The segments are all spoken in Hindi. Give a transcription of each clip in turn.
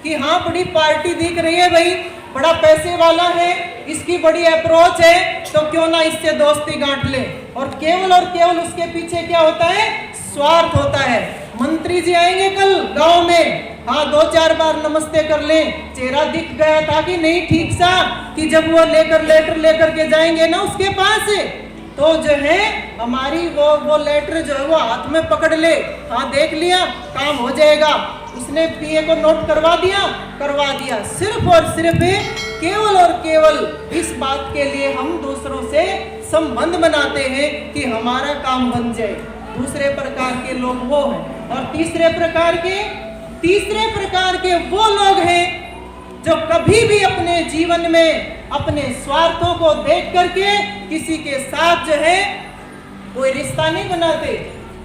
कि हाँ बड़ी पार्टी दिख रही है भाई, बड़ा पैसे वाला है, इसकी बड़ी अप्रोच है, तो क्यों ना इससे दोस्ती गांठ ले। और केवल उसके पीछे क्या होता है, स्वार्थ होता है। मंत्री जी आएंगे कल गांव में, हाँ 2-4 बार नमस्ते कर लें, चेहरा दिख गया था कि नहीं ठीक सा, कि जब वो लेटर लेकर के जाएंगे ना उसके पास, तो जो है हमारी वो लेटर जो है वो हाथ में पकड़ ले, हाँ देख लिया काम हो जाएगा, उसने पीए को नोट करवा दिया। सिर्फ और सिर्फ केवल इस बात के लिए हम दूसरों से संबंध बनाते हैं कि हमारा काम बन जाए। दूसरे प्रकार के लोग वो हैं। और तीसरे प्रकार के वो लोग हैं जो कभी भी अपने जीवन में अपने स्वार्थों को देख करके किसी के साथ जो है कोई रिश्ता नहीं बनाते,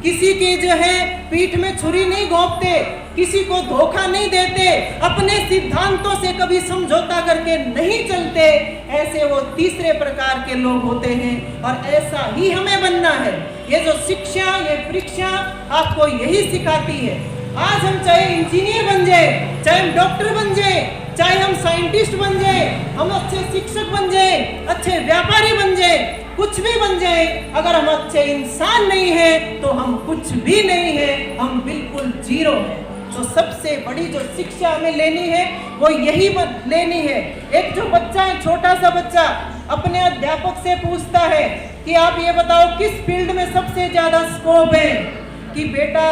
किसी की जो है पीठ में छुरी नहीं घोंपते, किसी को धोखा नहीं देते, अपने सिद्धांतों से कभी समझौता करके नहीं चलते। ऐसे वो तीसरे प्रकार के लोग होते हैं और ऐसा ही हमें बनना है। ये जो शिक्षा, ये परीक्षा आपको यही सिखाती है। आज हम चाहे इंजीनियर बन जाए, चाहे हम डॉक्टर बन जाए, चाहे हम साइंटिस्ट बन जाए, हम अच्छे शिक्षक बन जाए, अच्छे व्यापारी बन जाए, कुछ भी बन जाए, अगर हम अच्छे इंसान नहीं हैं तो हम कुछ भी नहीं हैं, हम बिल्कुल जीरो हैं। तो सबसे बड़ी जो शिक्षा हमें लेनी है वो यही लेनी है। एक जो बच्चा है, छोटा सा बच्चा अपने अध्यापक से पूछता है कि आप ये बताओ किस फील्ड में सबसे ज्यादा स्कोप है, कि बेटा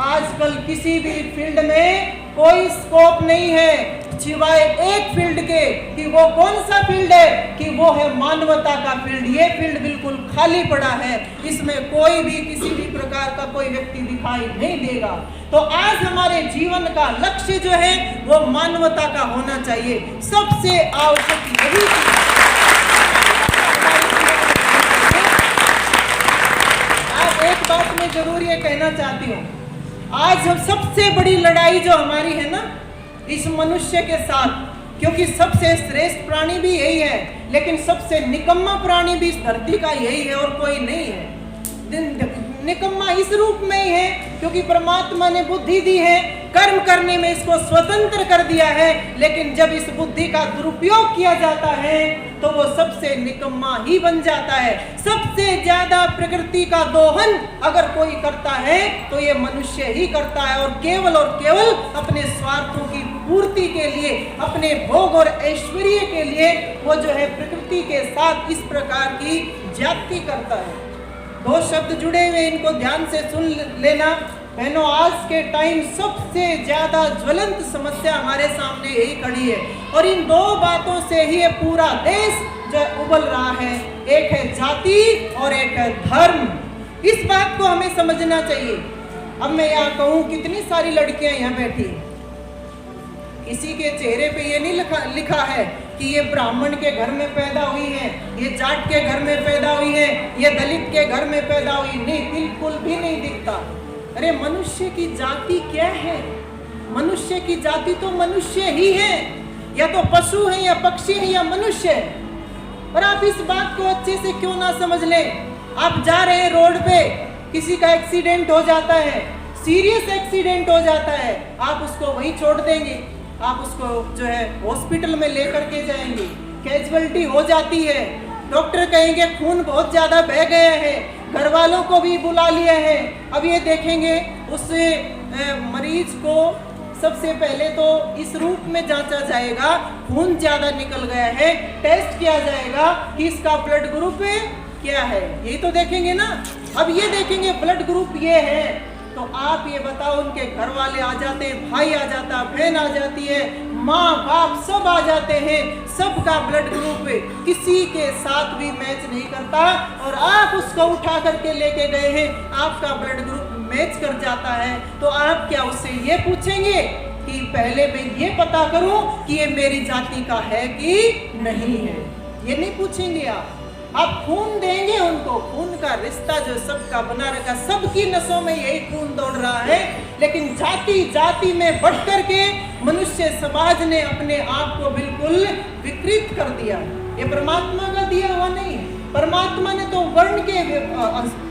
आजकल किसी भी फील्ड में कोई स्कोप नहीं है सिवाय एक फील्ड के, कि वो कौन सा फील्ड है, कि वो है मानवता का फील्ड। ये फील्ड बिल्कुल खाली पड़ा है, इसमें कोई भी किसी भी प्रकार का कोई व्यक्ति दिखाई नहीं देगा। तो आज हमारे जीवन का लक्ष्य जो है वो मानवता का होना चाहिए। सबसे आवश्यक यही आज एक बात मैं जरूर ये कहना चाहती हूँ, आज हम सबसे बड़ी लड़ाई जो हमारी है ना इस मनुष्य के साथ, क्योंकि सबसे श्रेष्ठ प्राणी भी यही है, लेकिन सबसे निकम्मा प्राणी भी इस धरती का यही है और कोई नहीं है। निकम्मा इस रूप में ही है क्योंकि परमात्मा ने बुद्धि दी है, कर्म करने में इसको स्वतंत्र कर दिया है, लेकिन जब इस बुद्धि का दुरुपयोग किया जाता है तो वो सबसे निकम्मा ही बन जाता है। सबसे ज्यादा प्रकृति का दोहन अगर कोई करता है तो ये मनुष्य ही करता है, और केवल अपने स्वार्थों की पूर्ति के लिए, अपने भोग और ऐश्वर्य के लिए वो जो है प्रकृति के साथ इस प्रकार की ज्यादती करता है। 2 शब्द जुड़े हुए, इनको ध्यान से सुन लेना बहनों। आज के टाइम सबसे ज्यादा ज्वलंत समस्या हमारे सामने यही खड़ी है, और इन 2 बातों से ही पूरा देश जो उबल रहा है। एक है जाति और एक है धर्म। इस बात को हमें समझना चाहिए। अब मैं यहाँ कहूँ, कितनी सारी लड़कियां यहाँ बैठी, किसी के चेहरे पे ये नहीं लिखा है कि ये ब्राह्मण के घर में पैदा हुई है, ये जाट के घर में पैदा हुई है, ये दलित के घर में पैदा हुई, नहीं, बिल्कुल भी नहीं दिखता। अरे मनुष्य की जाति क्या है? मनुष्य की जाति तो मनुष्य ही है, या तो पशु है या पक्षी है या मनुष्य है। और आप इस बात को अच्छे से क्यों ना समझ लें? आप जा रहे हैं रोड पे, किसी का एक्सीडेंट हो जाता है, सीरियस एक्सीडेंट हो जाता है, आप उसको वहीं छोड़ देंगे, आप उसको जो है हॉस्पिटल में लेकर के जाएंगे, कैजुअलिटी हो जाती है, डॉक्टर कहेंगे खून बहुत ज्यादा बह गया है, घर वालों को भी बुला लिया है। अब ये देखेंगे उस मरीज को सबसे पहले तो इस रूप में जांचा जाएगा, खून ज्यादा निकल गया है, टेस्ट किया जाएगा कि इसका ब्लड ग्रुप क्या है, यही तो देखेंगे ना। अब ये देखेंगे ब्लड ग्रुप ये है, तो आप ये बताओ, उनके घर वाले आ जाते हैं, भाई आ जाता, बहन आ जाती है, माँ बाप सब आ जाते हैं, सबका ब्लड ग्रुप किसी के साथ भी मैच नहीं करता, और आप उसको उठा करके लेके गए हैं, आपका ब्लड ग्रुप मैच कर जाता है, तो आप क्या उससे ये पूछेंगे कि पहले मैं ये पता करूं कि ये मेरी जाति का है कि नहीं है? ये नहीं पूछेंगे आप खून देंगे उनको। खून का रिश्ता जो सबका बना रखा, सबकी नसों में यही खून दौड़ रहा है, लेकिन जाति जाति में बढ़ करके मनुष्य समाज ने अपने आप को बिल्कुल विकृत कर दिया। ये परमात्मा का दिया हुआ नहीं है। परमात्मा ने तो वर्ण के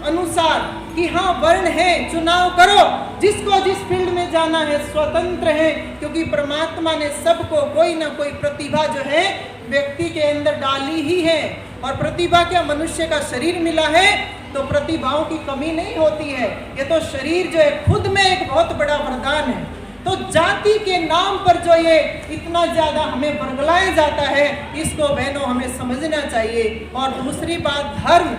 अनुसार कि हाँ वर्ण है, चुनाव करो, जिसको जिस फील्ड में जाना है स्वतंत्र है, क्योंकि परमात्मा ने सबको कोई ना कोई प्रतिभा जो है व्यक्ति के अंदर डाली ही है। और प्रतिभा क्या, मनुष्य का शरीर मिला है तो प्रतिभाओं की कमी नहीं होती है। ये तो शरीर जो है खुद में एक बहुत बड़ा वरदान है। तो जाति के नाम पर जो ये इतना ज्यादा हमें बरगलाया जाता है, इसको बहनों हमें समझना चाहिए। और दूसरी बात धर्म,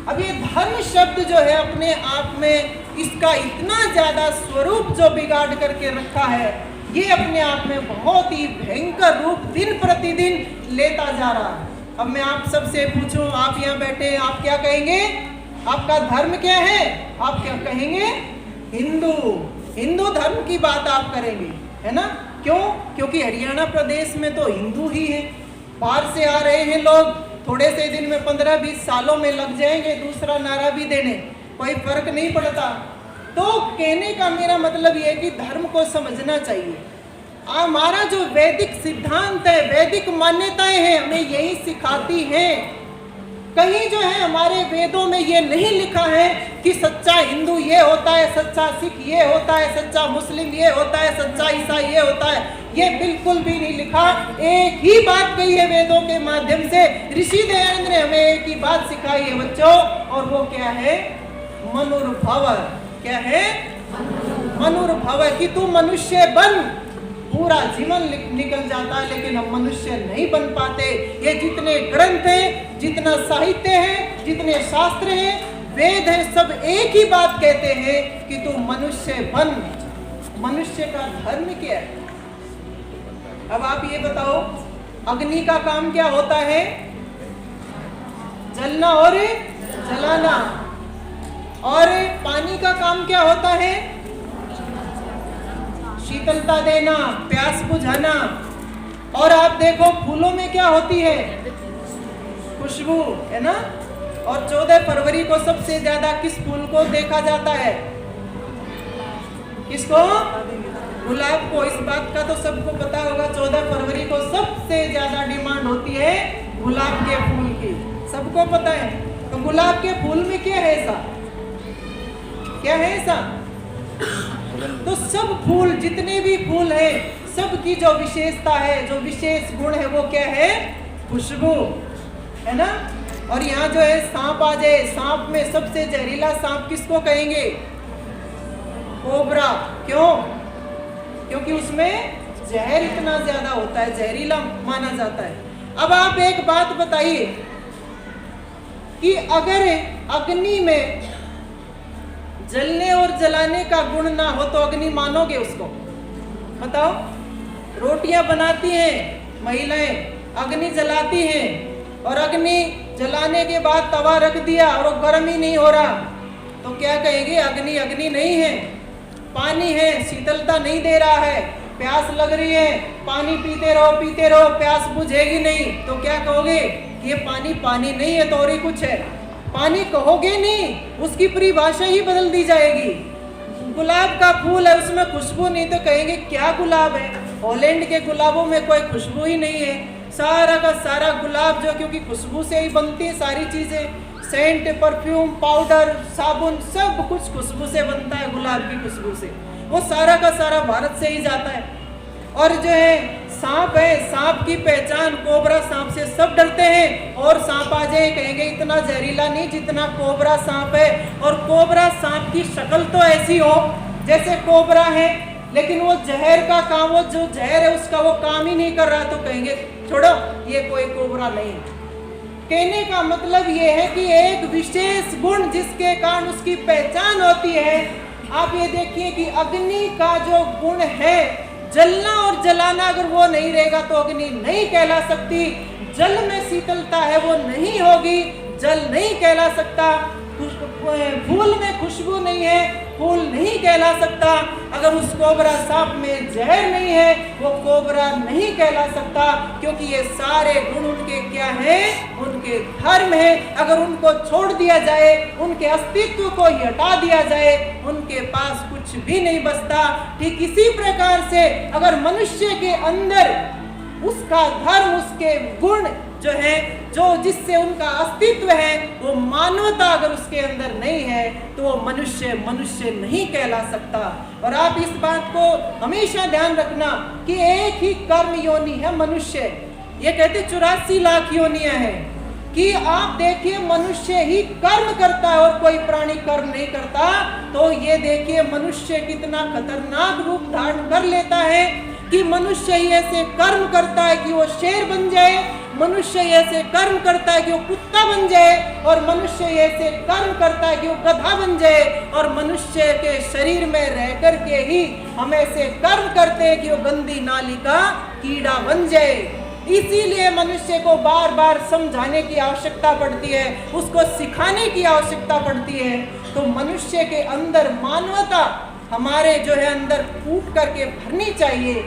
अब ये धर्म शब्द जो है अपने आप में इसका इतना ज्यादा स्वरूप जो बिगाड़ करके रखा है, ये अपने आप में बहुत ही भयंकर रूप दिन प्रतिदिन लेता जा रहा है। अब मैं आप सबसे पूछूं, आप यहाँ बैठे, आप क्या कहेंगे? आपका धर्म क्या है? आप क्या कहेंगे? हिंदू। हिंदू धर्म की बात आप करेंगे, है ना? क्यों? क्योंकि हरियाणा प्रदेश में तो हिंदू ही है। बाहर से आ रहे हैं लोग, थोड़े से दिन में 15-20 सालों में लग जाएंगे दूसरा नारा भी देने, कोई फर्क नहीं पड़ता। तो कहने का मेरा मतलब ये है कि धर्म को समझना चाहिए। हमारा जो वैदिक सिद्धांत है, वैदिक मान्यताएं हैं, हमें यही सिखाती हैं। कहीं जो है हमारे वेदों में ये नहीं लिखा है कि सच्चा हिंदू ये होता है, सच्चा सिख ये होता है, सच्चा मुस्लिम ये होता है, सच्चा ईसाई ये होता है। ये बिल्कुल भी नहीं लिखा। एक ही बात कही है वेदों के माध्यम से, ऋषि दयानंद ने हमें एक ही बात सिखाई है बच्चों, और वो क्या है? मनुर्भव। क्या है? मनुर्भव, कि तू मनुष्य बन। पूरा जीवन निकल जाता है, लेकिन हम मनुष्य नहीं बन पाते। ये जितने ग्रंथ हैं, जितना साहित्य है, जितने शास्त्र हैं, वेद हैं, सब एक ही बात कहते हैं कि तू मनुष्य बन। मनुष्य का धर्म क्या है? अब आप ये बताओ, अग्नि का काम क्या होता है? जलना और जलाना। और पानी का काम क्या होता है? शीतलता देना, प्यास बुझाना। और आप देखो फूलों में क्या होती है? खुशबू, है ना? और 14 फरवरी को सबसे ज्यादा किस फूल को देखा जाता है? किसको? गुलाब को। इस बात का तो सबको पता होगा, 14 फरवरी को सबसे ज्यादा डिमांड होती है गुलाब के फूल की, सबको पता है। तो गुलाब के फूल में क्या है ऐसा? क्या है ऐसा? तो सब फूल, जितने भी फूल है, सबकी जो विशेषता है, जो विशेष गुण है, वो क्या है? खुशबू, है ना? और यहाँ जो है सांप आ जाए, सांप में सबसे जहरीला सांप किसको कहेंगे? कोबरा। क्यों? क्योंकि उसमें जहर इतना ज्यादा होता है, जहरीला माना जाता है। अब आप एक बात बताइए कि अगर अग्नि में जलने और जलाने का गुण ना हो तो अग्नि मानोगे उसको? बताओ। रोटियां बनाती हैं महिलाएं, अग्नि जलाती हैं, और अग्नि जलाने के बाद तवा रख दिया और वो गर्म ही नहीं हो रहा, तो क्या कहेंगे? अग्नि अग्नि नहीं है। पानी है, शीतलता नहीं दे रहा है, प्यास लग रही है, पानी पीते रहो, प्यास बुझेगी नहीं, तो क्या कहोगे? ये पानी पानी नहीं है तो और ही कुछ है। पानी कहोगे नहीं, उसकी परिभाषा ही बदल दी जाएगी। गुलाब का फूल है, उसमें खुशबू नहीं, तो कहेंगे क्या गुलाब है? हॉलैंड के गुलाबों में कोई खुशबू ही नहीं है। सारा का सारा गुलाब जो, क्योंकि खुशबू से ही बनती है सारी चीजें, सेंट, परफ्यूम, पाउडर, साबुन, सब कुछ खुशबू से बनता है, गुलाब की खुशबू से। वो सारा का सारा भारत से ही जाता है। और जो है सांप है, सांप की पहचान, कोबरा सांप से सब डरते हैं, और सांप आ जाए कहेंगे इतना जहरीला नहीं जितना कोबरा सांप है। और कोबरा सांप की शक्ल तो ऐसी हो जैसे कोबरा है, लेकिन वो जहर का काम, वो जो जहर है उसका वो काम ही नहीं कर रहा, तो कहेंगे छोड़ो ये कोई कोबरा नहीं। कहने का मतलब ये है कि एक विशेष गुण जिसके कारण उसकी पहचान होती है। आप ये देखिए कि अग्नि का जो गुण है, जलना और जलाना, अगर वो नहीं रहेगा तो अग्नि नहीं कहला सकती। जल में शीतलता है, वो नहीं होगी, जल नहीं कहला सकता। फूल में खुशबू नहीं है, फूल नहीं कहला सकता। अगर उस कोबरा सांप में जहर नहीं है, वो कोबरा नहीं कहला सकता, क्योंकि ये सारे गुण उनके क्या हैं? उनके धर्म है। अगर उनको छोड़ दिया जाए, उनके अस्तित्व को हटा दिया जाए, उनके पास कुछ भी नहीं बचता। ठीक इसी प्रकार से अगर मनुष्य के अंदर उसका धर्म, उसके गुण जो है जो जिससे उनका अस्तित्व है, वो मानवता अगर उसके अंदर नहीं है तो वो मनुष्य मनुष्य नहीं कहला सकता। और आप इस बात को हमेशा ध्यान रखना कि एक ही कर्म योनि है मनुष्य। ये कहते 84 लाख योनियां हैं कि आप देखिए मनुष्य ही कर्म करता है और कोई प्राणी कर्म नहीं करता। तो ये देखिए मनुष्य कितना खतरनाक रूप धारण कर लेता है कि मनुष्य ही ऐसे कर्म करता है कि वो शेर बन जाए, मनुष्य ऐसे कर्म करता है कि वो कुत्ता बन जाए, और मनुष्य ऐसे कर्म करता है कि वो गधा बन जाए, और मनुष्य के शरीर में रह करके ही हम ऐसे कर्म करते हैं कि वो गंदी नाली का कीड़ा बन जाए। इसीलिए मनुष्य को बार बार समझाने की आवश्यकता पड़ती है, उसको सिखाने की आवश्यकता पड़ती है। तो मनुष्य के अंदर मानवता हमारे जो है अंदर फूट करके भरनी चाहिए।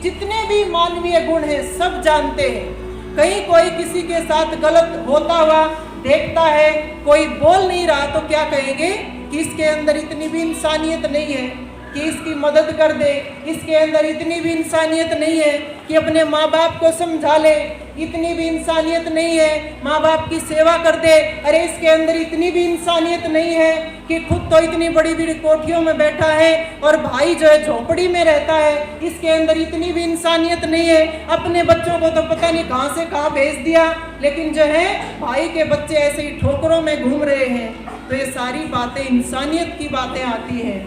जितने भी मानवीय गुण हैं सब जानते हैं। कहीं कोई किसी के साथ गलत होता हुआ देखता है, कोई बोल नहीं रहा, तो क्या कहेंगे कि इसके अंदर इतनी भी इंसानियत नहीं है कि इसकी मदद कर दे, इसके अंदर इतनी भी इंसानियत नहीं है कि अपने माँ बाप को समझा ले, इतनी भी इंसानियत नहीं है माँ बाप की सेवा कर दे, अरे इसके अंदर इतनी भी इंसानियत नहीं है कि खुद तो इतनी बड़ी बड़ी कोठियों में बैठा है और भाई जो है झोपड़ी में रहता है, इसके अंदर इतनी भी इंसानियत नहीं है, अपने बच्चों को तो पता नहीं कहाँ से कहाँ भेज दिया, लेकिन जो है भाई के बच्चे ऐसे ही ठोकरों में घूम रहे हैं। तो ये सारी बातें इंसानियत की बातें आती हैं।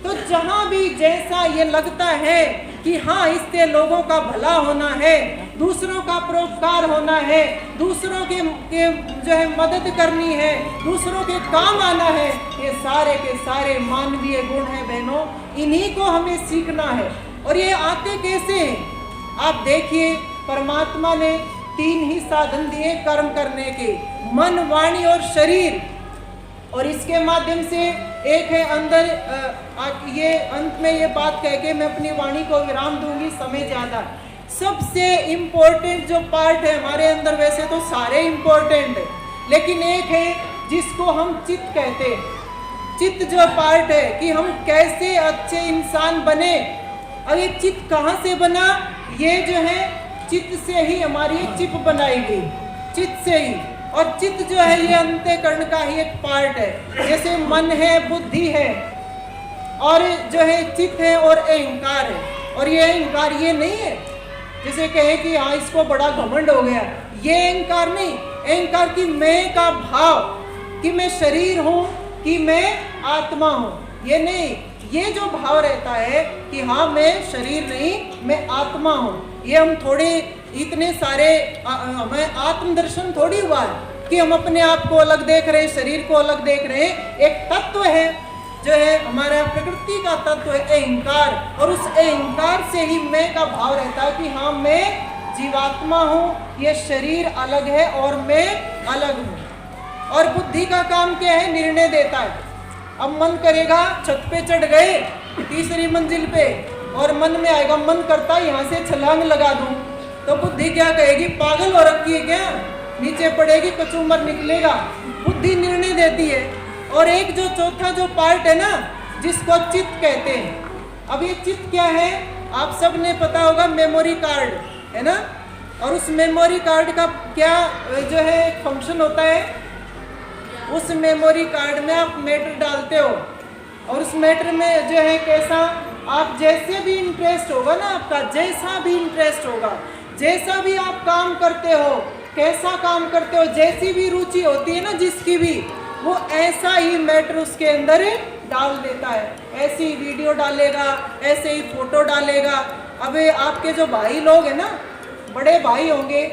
तो जहाँ भी जैसा ये लगता है कि हाँ इससे लोगों का भला होना है, दूसरों का परोपकार होना है, दूसरों के जो है मदद करनी है, दूसरों के काम आना है, ये सारे के सारे मानवीय गुण हैं बहनों, इन्हीं को हमें सीखना है। और ये आते कैसे हैं? आप देखिए परमात्मा ने 3 ही साधन दिए कर्म करने के, मन, वाणी और शरीर। और इसके माध्यम से एक है अंदर ये अंत में ये बात कह के मैं अपनी वाणी को विराम दूंगी, समय ज्यादा। सबसे इम्पोर्टेंट जो पार्ट है हमारे अंदर, वैसे तो सारे इम्पोर्टेंट है, लेकिन एक है जिसको हम चित्त कहते हैं। चित्त जो पार्ट है कि हम कैसे अच्छे इंसान बने। अब ये चित्त कहाँ से बना? ये जो है चित्त से ही हमारी एक चिप बनाई गई, चित्त से ही। और चित्त जो है ये अंतःकरण का ही एक पार्ट है। जैसे मन है, बुद्धि है, और जो है चित्त है और अहंकार है। और ये अहंकार ये नहीं है जैसे कहे कि हाँ इसको बड़ा घमंड हो गया, ये अहंकार नहीं। अहंकार की मैं का भाव कि मैं शरीर हूँ कि मैं आत्मा हूँ, ये नहीं। ये जो भाव रहता है कि हाँ मैं शरीर नहीं, मैं आत्मा हूँ, ये हम थोड़े इतने सारे हमें आत्मदर्शन थोड़ी हुआ है कि हम अपने आप को अलग देख रहे हैं, शरीर को अलग देख रहे हैं। एक तत्व है जो है हमारा प्रकृति का तत्व है अहंकार, और उस अहंकार से ही मैं का भाव रहता है कि हाँ मैं जीवात्मा हूँ, ये शरीर अलग है और मैं अलग हूँ। और बुद्धि का काम क्या है? निर्णय देता है। अब मन करेगा, छत पे चढ़ गए 3री मंजिल पे, और मन में आएगा, मन करता है यहाँ से छलांग लगा दूं, तो बुद्धि क्या कहेगी? पागल हो रखी है क्या? नीचे पड़ेगी, कचूमर निकलेगा। बुद्धि निर्णय देती है। और एक जो चौथा जो पार्ट है ना, जिसको चित्त कहते हैं। अब ये चित्त क्या है? आप सब ने पता होगा, मेमोरी कार्ड है ना। और उस मेमोरी कार्ड का क्या जो है फंक्शन होता है? उस मेमोरी कार्ड में आप मैटर डालते हो, और उस मैटर में जो है कैसा आप जैसे भी इंटरेस्ट होगा ना, आपका जैसा भी इंटरेस्ट होगा, जैसा भी आप काम करते हो, कैसा काम करते हो, जैसी भी रुचि होती है ना जिसकी भी, वो ऐसा ही मैटर उसके अंदर डाल देता है। ऐसी वीडियो डालेगा, ऐसे ही फोटो डालेगा। अब आपके जो भाई लोग हैं ना, बड़े भाई होंगे,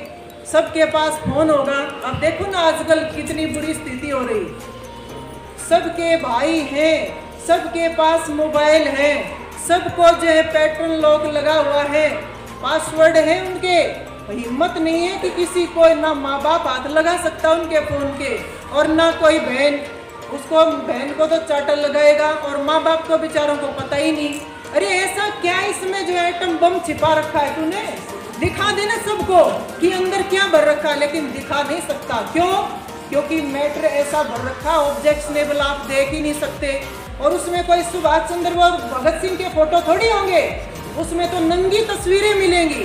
सबके पास फोन होगा। अब देखो ना आजकल कितनी बुरी स्थिति हो रही, सबके भाई हैं, सबके पास मोबाइल है, सबको जो है पैटर्न लॉक लगा हुआ है, पासवर्ड है उनके। हिम्मत नहीं है कि किसी को, ना माँ बाप हाथ लगा सकता उनके फोन के, और ना कोई बहन, उसको बहन को तो चाटा लगाएगा, और माँ बाप को बेचारों को पता ही नहीं। अरे ऐसा क्या इसमें जो एटम बम छिपा रखा है तूने? दिखा देना सबको कि अंदर क्या भर रखा है, लेकिन दिखा नहीं सकता। क्यों? क्योंकि मैटर ऐसा भर रखा, ऑब्जेक्शनेबल आप देख ही नहीं सकते। और उसमें कोई सुभाष चंद्र बोस, भगत सिंह के फोटो थोड़ी होंगे, उसमें तो नंगी तस्वीरें मिलेंगी,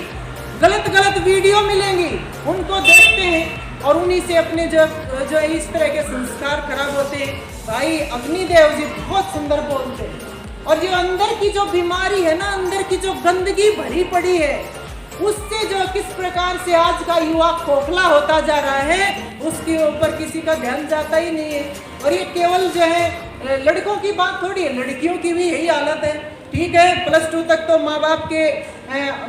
गलत गलत वीडियो मिलेंगी, उनको देखते हैं और उन्हीं से अपने जो जो इस तरह के संस्कार खराब होते हैं। भाई अग्निदेव जी बहुत सुंदर बोलते हैं। और जो अंदर की जो बीमारी है ना, अंदर की जो गंदगी भरी पड़ी है, उससे जो किस प्रकार से आज का युवा खोखला होता जा रहा है, उसके ऊपर किसी का ध्यान जाता ही नहीं है। और ये केवल जो है लड़कों की बात थोड़ी है, लड़कियों की भी यही हालत है। ठीक है, +2 तक तो माँ बाप के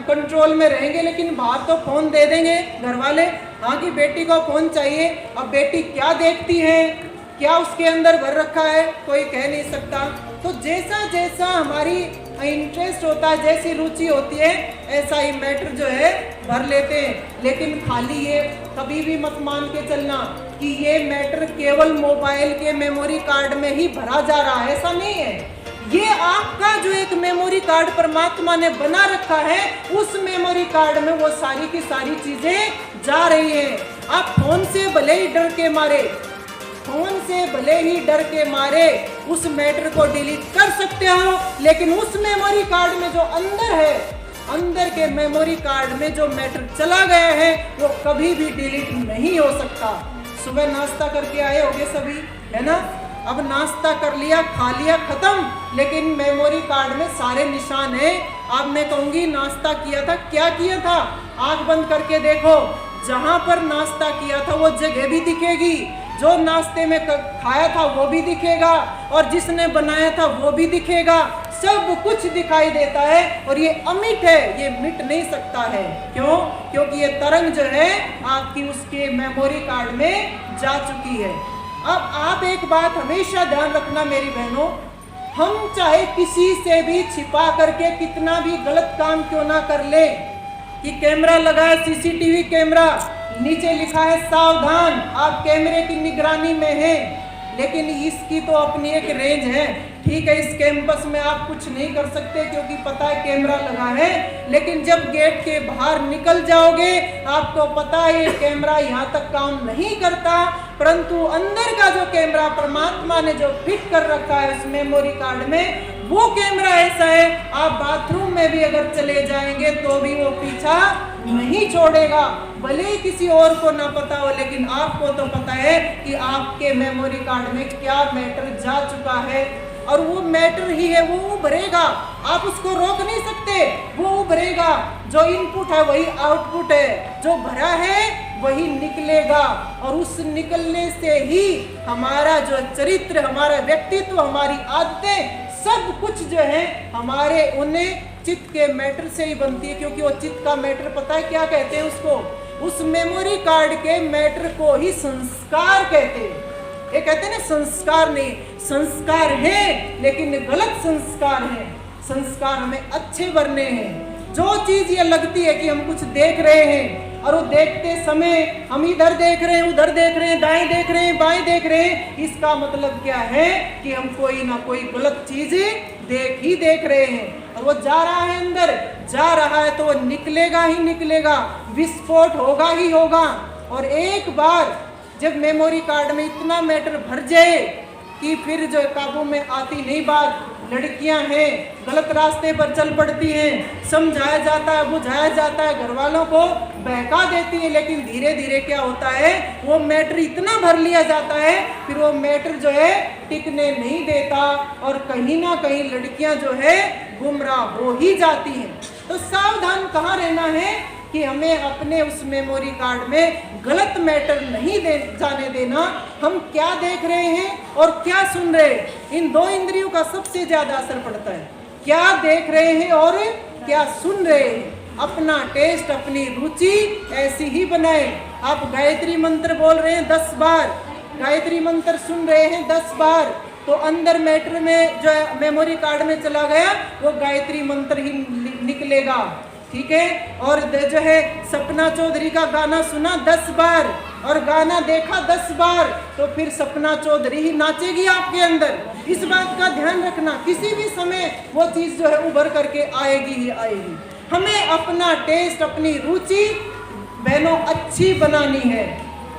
कंट्रोल में रहेंगे, लेकिन बाहर तो फोन दे देंगे घर वाले। हाँ कि बेटी को फोन चाहिए। अब बेटी क्या देखती है, क्या उसके अंदर भर रखा है, कोई कह नहीं सकता। तो जैसा जैसा हमारी इंटरेस्ट होता है, जैसी रुचि होती है, ऐसा ही मैटर जो है भर लेते हैं। लेकिन खाली ये कभी भी मत मान के चलना कि ये मैटर केवल मोबाइल के मेमोरी कार्ड में ही भरा जा रहा है, ऐसा नहीं है। ये आपका जो एक मेमोरी कार्ड परमात्मा ने बना रखा है, उस मेमोरी कार्ड में वो सारी की सारी चीजें जा रही हैं। आप फोन से भले ही डर के मारे, फोन से भले ही डर के मारे उस मैटर को डिलीट कर सकते हो, लेकिन उस मेमोरी कार्ड में जो अंदर है, अंदर के मेमोरी कार्ड में जो मैटर चला गया है, वो कभी भी डिलीट नहीं हो सकता। सुबह नाश्ता करके आए होंगे सभी, है ना? अब नाश्ता कर लिया, खा लिया, खत्म, लेकिन मेमोरी कार्ड में सारे निशान हैं। अब मैं कहूंगी नाश्ता किया था, क्या किया था? आंख बंद करके देखो, जहां पर नाश्ता किया था वो जगह भी दिखेगी, जो नाश्ते में खाया था वो भी दिखेगा, और जिसने बनाया था वो भी दिखेगा। सब कुछ दिखाई देता है, और ये अमिट है, ये मिट नहीं सकता है। क्यों? क्योंकि ये तरंग जो है आपकी उसके मेमोरी कार्ड में जा चुकी है। अब आप एक बात हमेशा ध्यान रखना मेरी बहनों, हम चाहे किसी से भी छिपा करके कितना भी गलत काम क्यों ना कर ले, कि कैमरा लगा है, CCTV कैमरा, नीचे लिखा है सावधान, आप कैमरे की निगरानी में हैं, लेकिन इसकी तो अपनी एक रेंज है। ठीक है, इस कैंपस में आप कुछ नहीं कर सकते क्योंकि पता है कैमरा लगा है, लेकिन जब गेट के बाहर निकल जाओगे आपको पता है ये कैमरा यहाँ तक काम नहीं करता, परंतु अंदर का जो कैमरा परमात्मा ने जो फिट कर रखा है उस मेमोरी कार्ड में, वो कैमरा ऐसा है, आप बाथरूम में भी अगर चले जाएंगे तो भी वो पीछा नहीं छोड़ेगा। भले ही किसी और को ना पता हो, लेकिन आपको तो पता है कि आपके मेमोरी कार्ड में क्या मैटर जा चुका है, और वो मैटर ही है, वो उभरेगा, आप उसको रोक नहीं सकते, वो उभरेगा। जो इनपुट है वही आउटपुट है, जो भरा है वही निकलेगा, और उस निकलने से ही हमारा जो चरित्र, हमारा व्यक्तित्व, हमारी आदतें, सब कुछ जो है हमारे उन्हें चित्त के मैटर से ही बनती है। क्योंकि वो चित्त का मैटर पता है क्या कहते हैं उसको? उस मेमोरी कार्ड के मैटर को ही संस्कार कहते हैं। ये कहते हैं ना, संस्कार नहीं, संस्कार है लेकिन गलत संस्कार है। संस्कार हमें अच्छे बनने हैं। जो चीज ये लगती है कि हम कुछ देख रहे हैं, और वो देखते समय हम इधर देख रहे हैं, उधर देख रहे हैं, दाएं देख रहे हैं, बाएं देख रहे हैं, इसका मतलब क्या है कि हम कोई ना कोई गलत चीज देख रहे हैं, और वो जा रहा है, अंदर जा रहा है, तो वो निकलेगा ही निकलेगा, विस्फोट होगा ही होगा। और एक बार जब मेमोरी कार्ड में इतना मैटर भर जाए कि फिर जो काबू में आती नहीं बात। लड़कियां हैं, गलत रास्ते पर चल पड़ती हैं, समझाया जाता है, बुझाया जाता है, घर वालों को बहका देती है, लेकिन धीरे धीरे क्या होता है, वो मैटर इतना भर लिया जाता है, फिर वो मैटर जो है टिकने नहीं देता, और कहीं ना कहीं लड़कियां जो है गुमराह हो ही जाती हैं। तो सावधान कहाँ रहना है कि हमें अपने उस मेमोरी कार्ड में गलत मैटर नहीं जाने देना। हम क्या देख रहे हैं और क्या सुन रहे हैं, इन दो इंद्रियों का सबसे ज्यादा असर पड़ता है। क्या देख रहे हैं और क्या सुन रहे हैं। अपना टेस्ट, अपनी रुचि ऐसी ही बनाए। आप गायत्री मंत्र बोल रहे हैं 10 बार, गायत्री मंत्र सुन रहे हैं 10 बार, तो अंदर मैटर में जो मेमोरी कार्ड में चला गया वो गायत्री मंत्र ही निकलेगा। ठीक है। और जो है सपना चौधरी का गाना सुना 10 बार और गाना देखा 10 बार, तो फिर सपना चौधरी ही नाचेगी आपके अंदर। इस बात का ध्यान रखना, किसी भी समय वो चीज जो है उभर करके आएगी ही आएगी। हमें अपना टेस्ट, अपनी रुचि बहनों अच्छी बनानी है।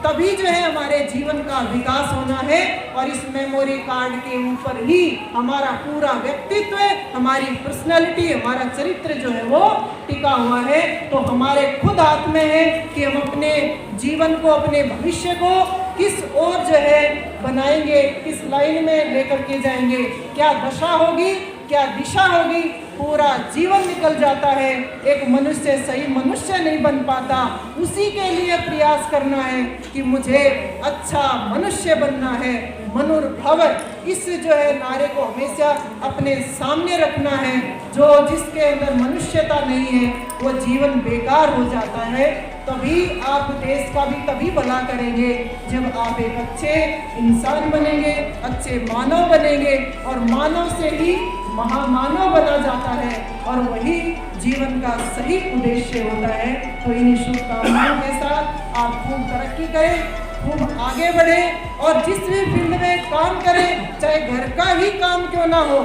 तभी जो है हमारे जीवन का विकास होना है। और इस मेमोरी कार्ड के ऊपर ही हमारा पूरा व्यक्तित्व, हमारी पर्सनालिटी, हमारा चरित्र जो है वो टिका हुआ है। तो हमारे खुद हाथ में है कि हम अपने जीवन को, अपने भविष्य को किस ओर जो है बनाएंगे, किस लाइन में लेकर के जाएंगे, क्या दशा होगी, क्या दिशा होगी। पूरा जीवन निकल जाता है, एक मनुष्य सही मनुष्य नहीं बन पाता। उसी के लिए प्रयास करना है कि मुझे अच्छा मनुष्य बनना है। मनुर्भव, इस जो है नारे को हमेशा अपने सामने रखना है। जो जिसके अंदर मनुष्यता नहीं है वो जीवन बेकार हो जाता है। तभी आप देश का भी तभी भला करेंगे जब आप एक अच्छे इंसान बनेंगे, अच्छे मानव बनेंगे। और मानव से ही महामानव बना जाता है और वही जीवन का सही उद्देश्य होता है। तो इन्हीं शुभकामनाओं के साथ आप खूब तरक्की करें, खूब आगे बढ़े और जिस भी फील्ड में काम करें, चाहे घर का ही काम क्यों ना हो,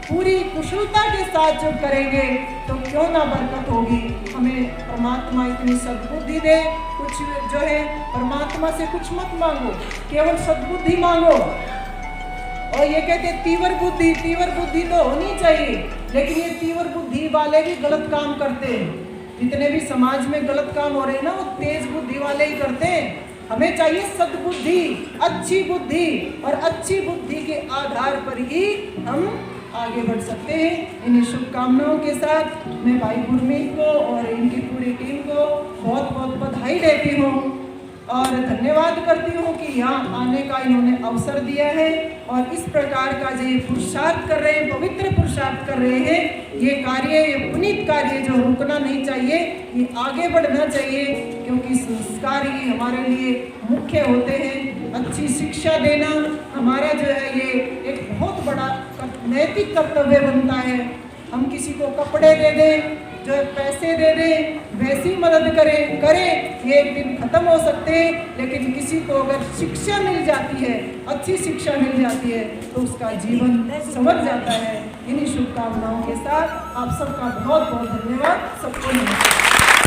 पूरी कुशलता के साथ जो करेंगे तो क्यों ना बरकत होगी। हमें परमात्मा इतनी सद्बुद्धि दे। कुछ जो है परमात्मा से कुछ मत मांगो, केवल सद्बुद्धि मांगो। और ये कहते तीव्र बुद्धि, तीव्र बुद्धि तो होनी चाहिए, लेकिन ये तीव्र बुद्धि वाले भी गलत काम करते हैं। जितने भी समाज में गलत काम हो रहे हैं ना, वो तेज बुद्धि वाले ही करते हैं। हमें चाहिए सद्बुद्धि, अच्छी बुद्धि, और अच्छी बुद्धि के आधार पर ही हम आगे बढ़ सकते हैं। इन्हीं शुभकामनाओं के साथ मैं भाई गुरमीत को और इनकी पूरी टीम को बहुत बहुत बधाई देती हूँ और धन्यवाद करती हूँ कि यहाँ आने का इन्होंने अवसर दिया है। और इस प्रकार का जो ये पुरुषार्थ कर रहे हैं, पवित्र पुरुषार्थ कर रहे हैं, ये कार्य, ये पुनीत कार्य जो रुकना नहीं चाहिए, ये आगे बढ़ना चाहिए। क्योंकि संस्कार ही हमारे लिए मुख्य होते हैं। अच्छी शिक्षा देना हमारा जो है ये एक बहुत बड़ा नैतिक कर्तव्य बनता है। हम किसी को कपड़े दे दें, जो पैसे दे दें, वैसी मदद करें, ये एक दिन खत्म हो सकते हैं। लेकिन किसी को अगर शिक्षा मिल जाती है, अच्छी शिक्षा मिल जाती है, तो उसका जीवन संवर जाता है। इन्हीं शुभकामनाओं के साथ आप सबका बहुत बहुत धन्यवाद। सबको नमस्कार।